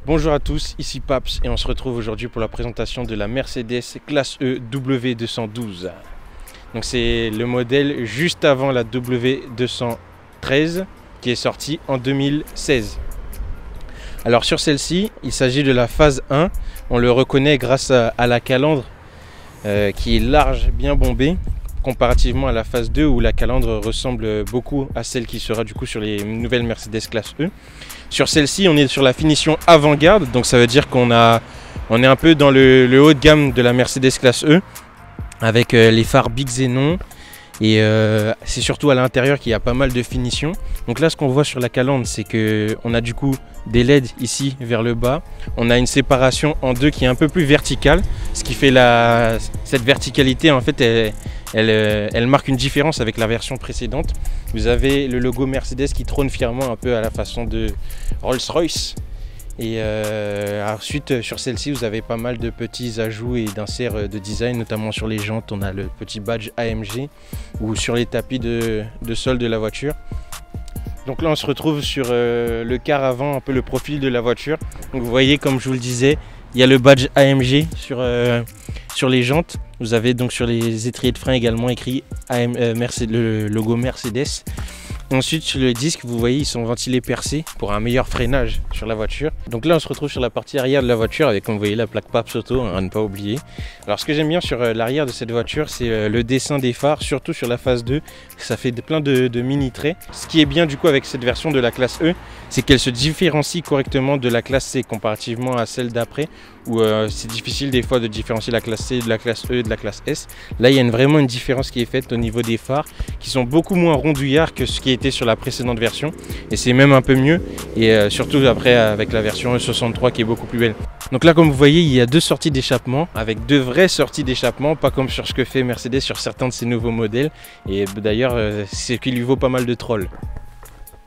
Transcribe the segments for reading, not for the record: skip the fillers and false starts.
Bonjour à tous, ici Paps et on se retrouve aujourd'hui pour la présentation de la Mercedes classe E W212. Donc c'est le modèle juste avant la W213 qui est sortie en 2016. Alors sur celle-ci, il s'agit de la phase 1. On le reconnaît grâce à la calandre qui est large, bien bombée, comparativement à la phase 2 où la calandre ressemble beaucoup à celle qui sera du coup sur les nouvelles Mercedes classe E. Sur celle-ci, on est sur la finition avant-garde, donc ça veut dire on est un peu dans le haut de gamme de la Mercedes classe E, avec les phares Big Xenon, et c'est surtout à l'intérieur qu'il y a pas mal de finitions. Donc là, ce qu'on voit sur la calandre, c'est qu'on a du coup des LED ici vers le bas. On a une séparation en deux qui est un peu plus verticale, ce qui fait cette verticalité en fait elle marque une différence avec la version précédente. Vous avez le logo Mercedes qui trône fièrement un peu à la façon de Rolls-Royce. Et ensuite sur celle-ci vous avez pas mal de petits ajouts et d'inserts de design, notamment sur les jantes. On a le petit badge AMG ou sur les tapis de sol de la voiture. Donc là on se retrouve sur le quart avant, un peu le profil de la voiture. Donc vous voyez, comme je vous le disais, il y a le badge AMG sur les jantes. Vous avez donc sur les étriers de frein également écrit le logo Mercedes. Ensuite sur le disque, vous voyez, ils sont ventilés percés pour un meilleur freinage sur la voiture. Donc là on se retrouve sur la partie arrière de la voiture avec, comme vous voyez, la plaque Paps Auto, à ne pas oublier. Alors ce que j'aime bien sur l'arrière de cette voiture, c'est le dessin des phares, surtout sur la phase 2. Ça fait plein de mini traits. Ce qui est bien du coup avec cette version de la classe E, c'est qu'elle se différencie correctement de la classe C comparativement à celle d'après, où c'est difficile des fois de différencier la classe C de la classe E et de la classe S. Là il y a vraiment une différence qui est faite au niveau des phares, qui sont beaucoup moins rondouillards que ce qui était sur la précédente version, et c'est même un peu mieux, et surtout après avec la version E63 qui est beaucoup plus belle. Donc là, comme vous voyez, il y a deux sorties d'échappement, avec deux vraies sorties d'échappement, pas comme sur ce que fait Mercedes sur certains de ses nouveaux modèles, et d'ailleurs c'est ce qui lui vaut pas mal de trolls.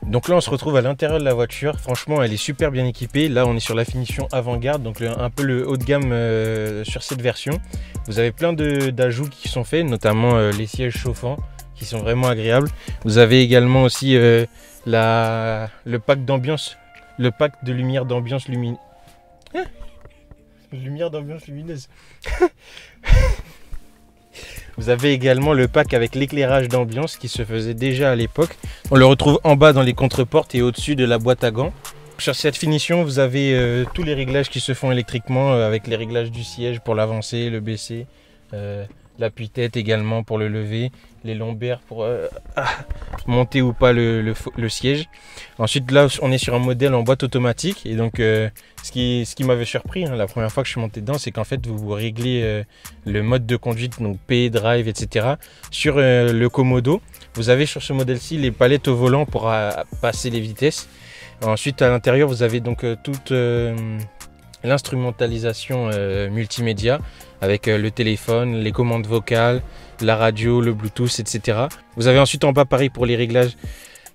Donc là on se retrouve à l'intérieur de la voiture. Franchement elle est super bien équipée. Là on est sur la finition avant-garde, donc un peu le haut de gamme sur cette version. Vous avez plein d'ajouts qui sont faits, notamment les sièges chauffants qui sont vraiment agréables. Vous avez également aussi le pack d'ambiance, le pack de lumière d'ambiance lumineuse. Lumière d'ambiance lumineuse. Vous avez également le pack avec l'éclairage d'ambiance qui se faisait déjà à l'époque. On le retrouve en bas dans les contreportes et au-dessus de la boîte à gants. Sur cette finition, vous avez tous les réglages qui se font électriquement, avec les réglages du siège pour l'avancer, le baisser, l'appui-tête également pour le lever, les lombaires pour monter ou pas le siège. Ensuite là on est sur un modèle en boîte automatique, et donc ce qui m'avait surpris la première fois que je suis monté dedans, c'est qu'en fait vous réglez le mode de conduite, donc P, drive, etc. sur le commodo. Vous avez sur ce modèle-ci les palettes au volant pour passer les vitesses. Ensuite à l'intérieur vous avez donc toute l'instrumentalisation multimédia avec le téléphone, les commandes vocales, la radio, le Bluetooth, etc. Vous avez ensuite en bas pareil pour les réglages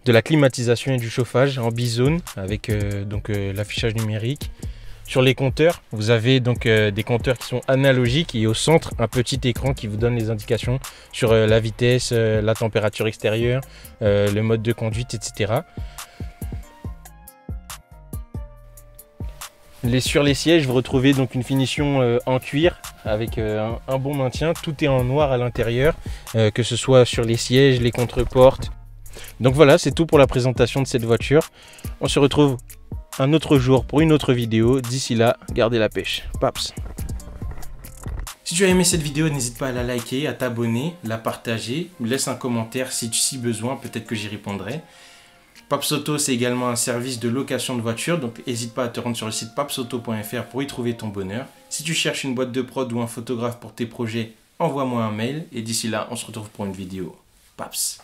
de la climatisation et du chauffage en bizone avec l'affichage numérique. Sur les compteurs, vous avez donc des compteurs qui sont analogiques, et au centre un petit écran qui vous donne les indications sur la vitesse, la température extérieure, le mode de conduite, etc. Sur les sièges, vous retrouvez donc une finition en cuir avec un bon maintien. Tout est en noir à l'intérieur, que ce soit sur les sièges, les contreportes. Donc voilà, c'est tout pour la présentation de cette voiture. On se retrouve un autre jour pour une autre vidéo. D'ici là, gardez la pêche. Paps. Si tu as aimé cette vidéo, n'hésite pas à la liker, à t'abonner, la partager, ou laisse un commentaire si besoin, peut-être que j'y répondrai. Paps Auto, c'est également un service de location de voitures, donc n'hésite pas à te rendre sur le site papsauto.fr pour y trouver ton bonheur. Si tu cherches une boîte de prod ou un photographe pour tes projets, envoie-moi un mail, et d'ici là, on se retrouve pour une vidéo. Paps.